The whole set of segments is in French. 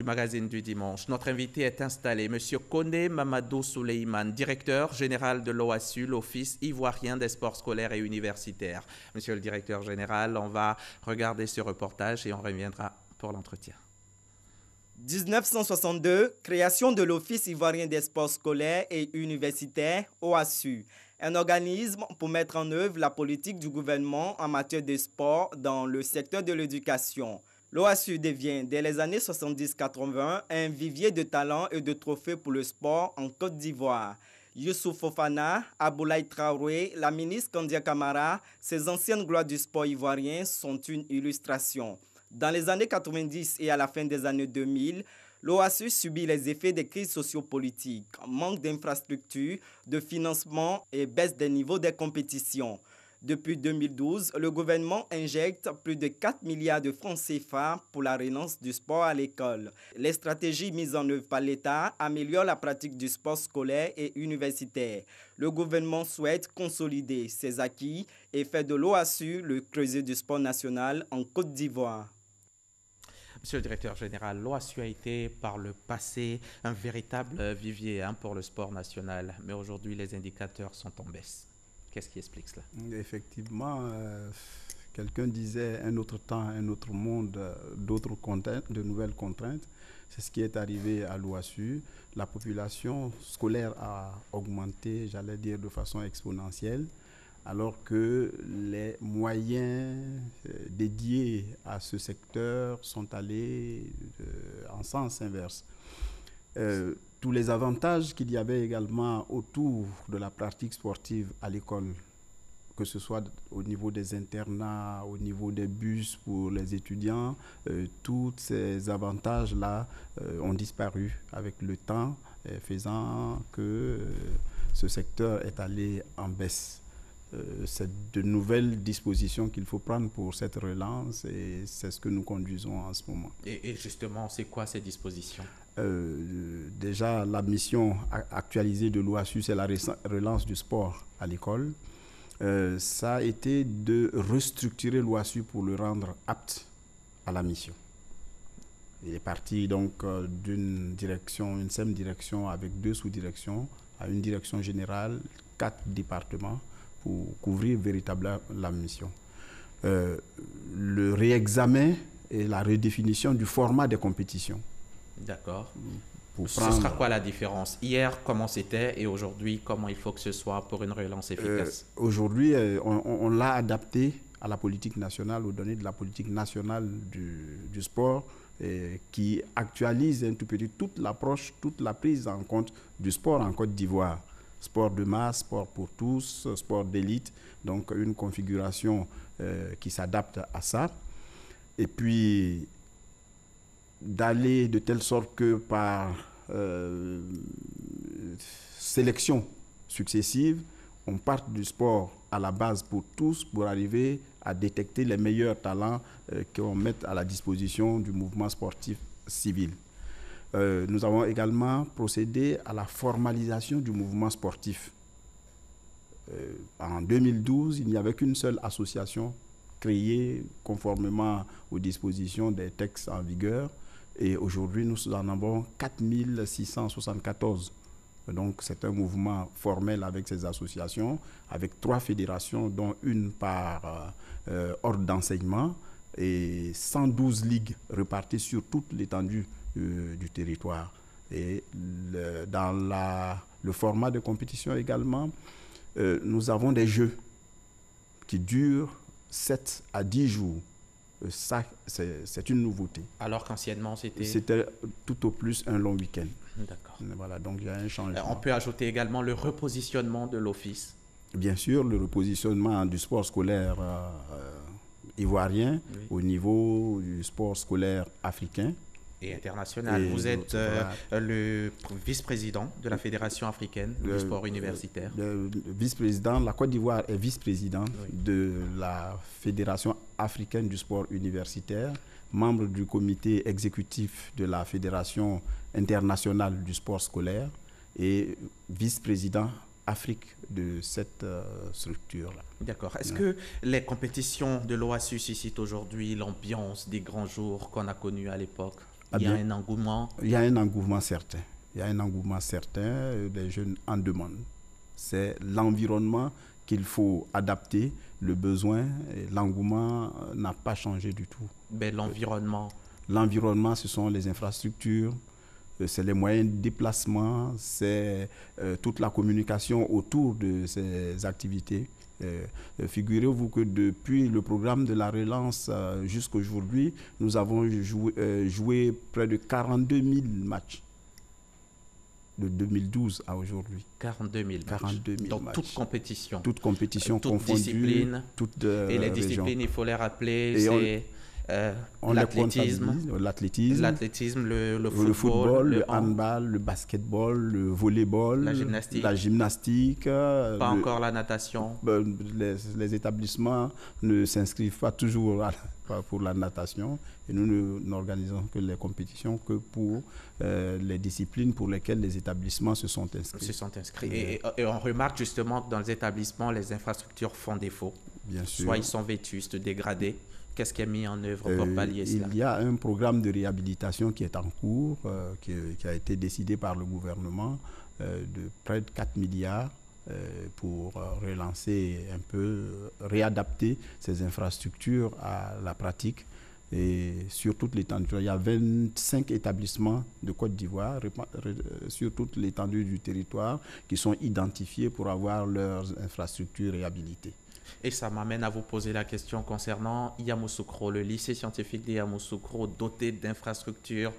Du magazine du dimanche. Notre invité est installé, Monsieur Koné Mamadou Souleymane, directeur général de l'OASU, l'Office ivoirien des sports scolaires et universitaires. Monsieur le directeur général, on va regarder ce reportage et on reviendra pour l'entretien. 1962, création de l'Office ivoirien des sports scolaires et universitaires, OASU, un organisme pour mettre en œuvre la politique du gouvernement en matière de sport dans le secteur de l'éducation. L'OASU devient, dès les années 70-80, un vivier de talents et de trophées pour le sport en Côte d'Ivoire. Youssouf Fofana, Aboulaye Traoré, la ministre Kandia Camara, ces anciennes gloires du sport ivoirien sont une illustration. Dans les années 90 et à la fin des années 2000, l'OASU subit les effets des crises sociopolitiques, manque d'infrastructures, de financement et baisse des niveaux des compétitions. Depuis 2012, le gouvernement injecte plus de 4 milliards de francs CFA pour la relance du sport à l'école. Les stratégies mises en œuvre par l'État améliorent la pratique du sport scolaire et universitaire. Le gouvernement souhaite consolider ses acquis et faire de l'OASU le creuset du sport national en Côte d'Ivoire. Monsieur le directeur général, l'OASU a été par le passé un véritable vivier pour le sport national, mais aujourd'hui les indicateurs sont en baisse. Qu'est-ce qui explique cela? Effectivement, quelqu'un disait un autre temps, un autre monde, d'autres contraintes, de nouvelles contraintes. C'est ce qui est arrivé à l'OASU. La population scolaire a augmenté, j'allais dire, de façon exponentielle, alors que les moyens dédiés à ce secteur sont allés en sens inverse. Tous les avantages qu'il y avait également autour de la pratique sportive à l'école, que ce soit au niveau des internats, au niveau des bus pour les étudiants, tous ces avantages-là ont disparu avec le temps, faisant que ce secteur est allé en baisse. C'est de nouvelles dispositions qu'il faut prendre pour cette relance et c'est ce que nous conduisons en ce moment. Et justement, c'est quoi ces dispositions? Déjà, la mission actualisée de l'OASU, c'est la relance du sport à l'école. Ça a été de restructurer l'OASU pour le rendre apte à la mission. Il est parti donc d'une direction, une simple direction avec 2 sous-directions, à une direction générale, 4 départements pour couvrir véritablement la mission. Le réexamen et la redéfinition du format des compétitions. D'accord. Ce sera quoi la différence? Hier, comment c'était et aujourd'hui, comment il faut que ce soit pour une relance efficace? Aujourd'hui, on l'a adapté à la politique nationale, aux données de la politique nationale du sport, qui actualise un tout petit toute l'approche, toute la prise en compte du sport en Côte d'Ivoire. Sport de masse, sport pour tous, sport d'élite, donc une configuration qui s'adapte à ça. Et puis, d'aller de telle sorte que par sélection successive, on parte du sport à la base pour tous pour arriver à détecter les meilleurs talents qu'on met à la disposition du mouvement sportif civil. Nous avons également procédé à la formalisation du mouvement sportif. En 2012, il n'y avait qu'une seule association créée conformément aux dispositions des textes en vigueur. Et aujourd'hui, nous en avons 4674. Donc, c'est un mouvement formel avec ces associations, avec 3 fédérations, dont une par ordre d'enseignement et 112 ligues réparties sur toute l'étendue du territoire. Et dans le format de compétition également, nous avons des jeux qui durent 7 à 10 jours. Ça, c'est une nouveauté. Alors qu'anciennement, c'était... C'était tout au plus un long week-end. D'accord. Voilà, donc il y a un changement. On peut ajouter également le repositionnement de l'office. Bien sûr, le repositionnement du sport scolaire ivoirien au niveau du sport scolaire africain. Et international. Vous êtes le vice-président de la Fédération africaine du sport universitaire. Le vice-président, la Côte d'Ivoire est vice-président de la Fédération africaine du sport universitaire, membre du comité exécutif de la Fédération internationale du sport scolaire et vice-président Afrique de cette structure-là. D'accord. Est-ce que les compétitions de l'OASU suscitent aujourd'hui l'ambiance des grands jours qu'on a connus à l'époque? Il y a un engouement. Il y a un engouement certain. Il y a un engouement certain. Les jeunes en demandent. C'est l'environnement qu'il faut adapter. Le besoin et l'engouement n'a pas changé du tout. Mais l'environnement. L'environnement, ce sont les infrastructures, c'est les moyens de déplacement, c'est toute la communication autour de ces activités. Figurez-vous que depuis le programme de la relance jusqu'à aujourd'hui, nous avons joué près de 42 000 matchs. De 2012 à aujourd'hui. 42 000 matchs. Donc, toute compétition. Toute compétition toute confondue. Discipline. Et les disciplines, il faut les rappeler, c'est l'athlétisme, le football, le handball, le basketball, le volleyball, la gymnastique. Pas encore la natation. Les établissements ne s'inscrivent pas toujours pour la natation et nous n'organisons que les compétitions que pour les disciplines pour lesquelles les établissements se sont inscrits. Et on remarque justement que dans les établissements, les infrastructures font défaut. Bien sûr. Soit ils sont vétustes, dégradés. Qu'est-ce qui est mis en œuvre pour pallier cela? Il y a un programme de réhabilitation qui est en cours, qui a été décidé par le gouvernement de près de 4 milliards pour relancer un peu, réadapter ces infrastructures à la pratique. Et sur toute l'étendue, il y a 25 établissements de Côte d'Ivoire sur toute l'étendue du territoire qui sont identifiés pour avoir leurs infrastructures réhabilitées. Et ça m'amène à vous poser la question concernant Yamoussoukro, le lycée scientifique de Yamoussoukro, doté d'infrastructures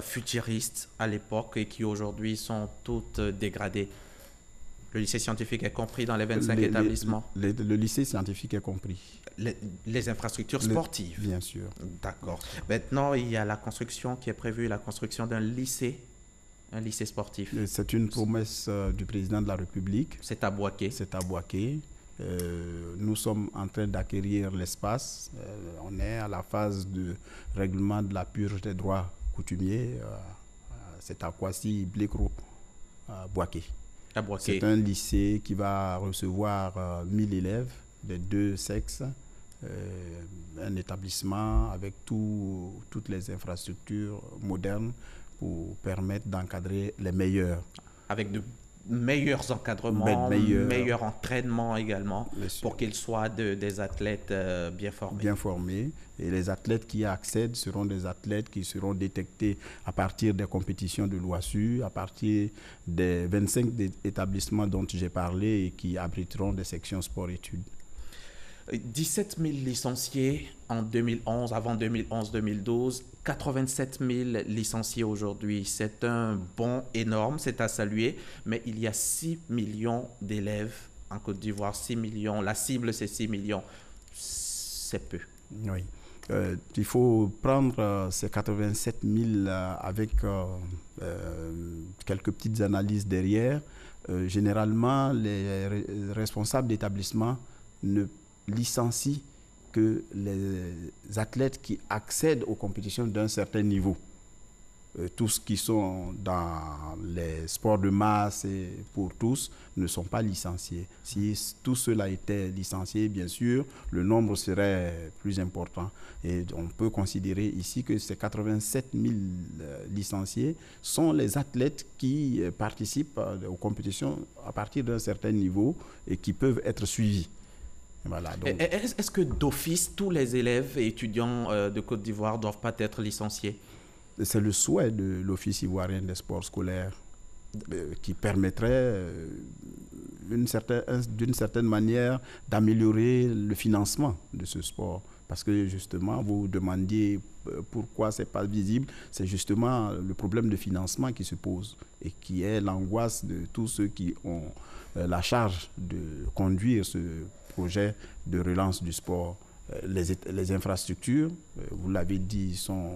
futuristes à l'époque et qui aujourd'hui sont toutes dégradées. Le lycée scientifique est compris dans les 25 établissements. Le lycée scientifique est compris. Les infrastructures sportives. Bien sûr. D'accord. Maintenant, il y a la construction qui est prévue, la construction d'un lycée. Un lycée sportif. C'est une promesse du président de la République. C'est à Bouaké. C'est à Bouaké. Nous sommes en train d'acquérir l'espace. On est à la phase de règlement de la purge des droits coutumiers. C'est à Kwasi Blekro, à Bouaké. C'est un lycée qui va recevoir 1000 élèves des deux sexes. Un établissement avec toutes les infrastructures modernes pour permettre d'encadrer les meilleurs. Avec de meilleurs encadrements, meilleurs entraînements également, pour qu'ils soient des athlètes bien formés. Bien formés. Et les athlètes qui y accèdent seront des athlètes qui seront détectés à partir des compétitions de l'OASU, à partir des 25 établissements dont j'ai parlé et qui abriteront des sections sport-études. 17 000 licenciés en 2011, avant 2011-2012, 87 000 licenciés aujourd'hui. C'est un bond énorme, c'est à saluer, mais il y a 6 millions d'élèves en Côte d'Ivoire, 6 millions. La cible, c'est 6 millions. C'est peu. Oui. Il faut prendre ces 87 000 avec quelques petites analyses derrière. Généralement, les responsables d'établissement ne licencient que les athlètes qui accèdent aux compétitions d'un certain niveau. Tous qui sont dans les sports de masse et pour tous ne sont pas licenciés. Si tout cela était licencié, bien sûr, le nombre serait plus important. Et on peut considérer ici que ces 87 000 licenciés sont les athlètes qui participent aux compétitions à partir d'un certain niveau et qui peuvent être suivis. Voilà, donc. Est-ce que d'office, tous les élèves et étudiants de Côte d'Ivoire ne doivent pas être licenciés? C'est le souhait de l'Office ivoirien des sports scolaires qui permettrait d'une certaine manière d'améliorer le financement de ce sport. Parce que justement, vous demandiez pourquoi ce n'est pas visible. C'est justement le problème de financement qui se pose et qui est l'angoisse de tous ceux qui ont la charge de conduire ce projet de relance du sport. Les infrastructures, vous l'avez dit, sont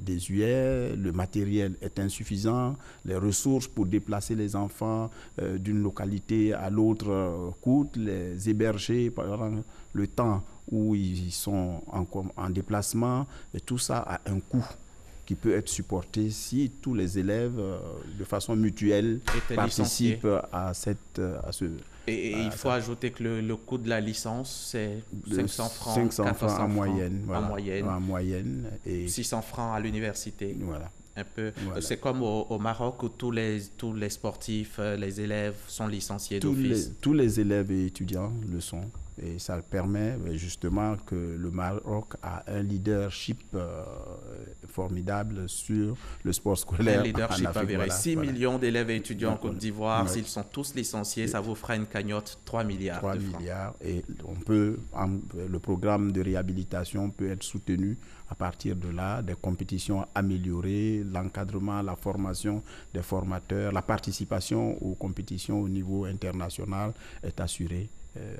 désuètes, le matériel est insuffisant, les ressources pour déplacer les enfants d'une localité à l'autre coûtent, les héberger pendant le temps où ils sont en déplacement, et tout ça a un coût qui peut être supporté si tous les élèves, de façon mutuelle, participent à ce... Et il faut ajouter que le coût de la licence, c'est 500 francs, 500 francs en moyenne. Voilà, en moyenne. Et 600 francs à l'université. Voilà. Un peu. Voilà. C'est comme au Maroc où tous les sportifs, les élèves sont licenciés d'office. Tous les élèves et étudiants le sont. Et ça permet justement que le Maroc a un leadership formidable sur le sport scolaire. Un leadership avéré. Voilà, 6 millions d'élèves et étudiants en Côte d'Ivoire. Ouais. S'ils sont tous licenciés, ça vous fera une cagnotte 3 milliards. 3 milliards. Et le programme de réhabilitation peut être soutenu à partir de là, des compétitions améliorées, l'encadrement, la formation des formateurs, la participation aux compétitions au niveau international est assurée.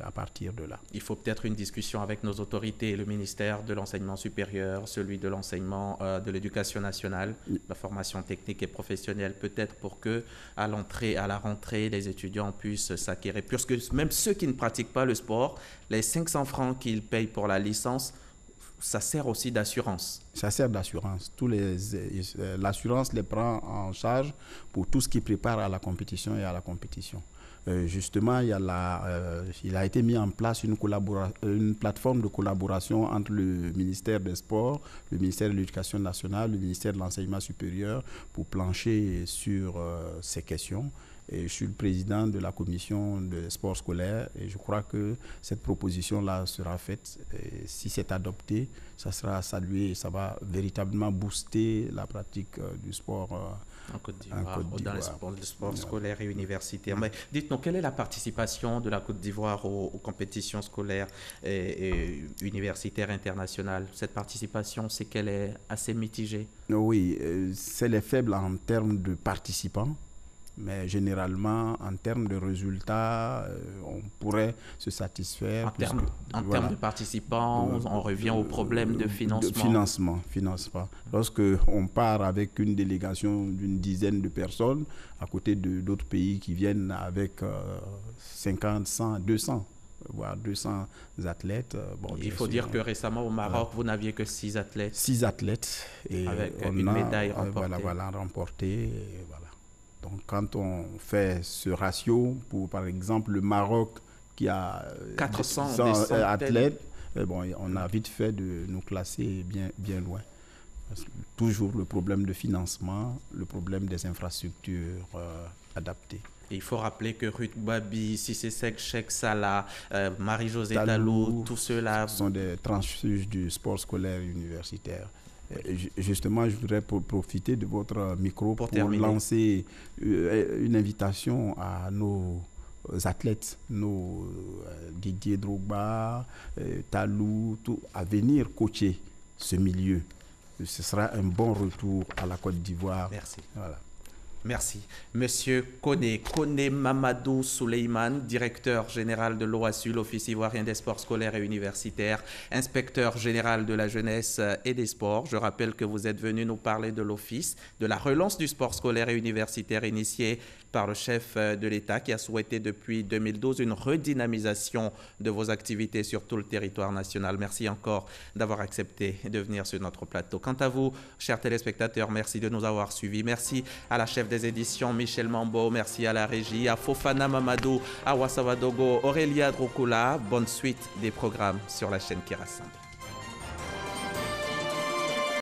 À partir de là. Il faut peut-être une discussion avec nos autorités, le ministère de l'enseignement supérieur, celui de l'enseignement de l'éducation nationale, la formation technique et professionnelle, peut-être pour que à la rentrée, les étudiants puissent s'acquérir. Puisque même ceux qui ne pratiquent pas le sport, les 500 francs qu'ils payent pour la licence, ça sert aussi d'assurance. Ça sert d'assurance. L'assurance les prend en charge pour tout ce qui prépare à la compétition et à la compétition. Justement, il a été mis en place une plateforme de collaboration entre le ministère des Sports, le ministère de l'Éducation nationale, le ministère de l'Enseignement supérieur pour plancher sur ces questions. Et je suis le président de la commission de sport scolaire et je crois que cette proposition-là sera faite. Et si c'est adopté, ça sera salué et ça va véritablement booster la pratique du sport en Côte d'Ivoire, dans le sport scolaire et universitaire. Mais dites-nous, quelle est la participation de la Côte d'Ivoire aux compétitions scolaires et universitaires internationales? Cette participation, c'est qu'elle est assez mitigée. Oui, c'est les faibles en termes de participants. Mais généralement, en termes de résultats, on pourrait se satisfaire. En termes de participants, on revient au problème de financement. Financement. Lorsque on part avec une délégation d'une dizaine de personnes, à côté d'autres pays qui viennent avec 50, 100, 200. Voire 200 athlètes. Il faut dire que récemment au Maroc, vous n'aviez que 6 athlètes. 6 athlètes. Et avec une médaille remportée. Remportée. Et voilà. Donc, quand on fait ce ratio pour, par exemple, le Maroc qui a 400 athlètes, on a vite fait de nous classer bien loin. Parce que toujours le problème de financement, le problème des infrastructures adaptées. Et il faut rappeler que Ruth Babi, Cissé Seck, Cheikh Salah, Marie-Josée Talou, tous ceux-là sont des transfuges du sport scolaire universitaire. Justement, je voudrais profiter de votre micro pour lancer une invitation à nos athlètes, nos Didier Drogba, Talou, à venir coacher ce milieu. Ce sera un bon retour à la Côte d'Ivoire. Merci. Voilà. Merci. Monsieur Kone Mamadou Souleymane, directeur général de l'OASU, l'Office ivoirien des sports scolaires et universitaires, inspecteur général de la jeunesse et des sports. Je rappelle que vous êtes venu nous parler de l'Office, de la relance du sport scolaire et universitaire initiée par le chef de l'État qui a souhaité depuis 2012 une redynamisation de vos activités sur tout le territoire national. Merci encore d'avoir accepté de venir sur notre plateau. Quant à vous, chers téléspectateurs, merci de nous avoir suivis. Merci à la chef des éditions Michel Mambo, merci à la régie, à Fofana Mamadou, à Wassavadogo, Aurélia Drokula. Bonne suite des programmes sur la chaîne qui rassemble.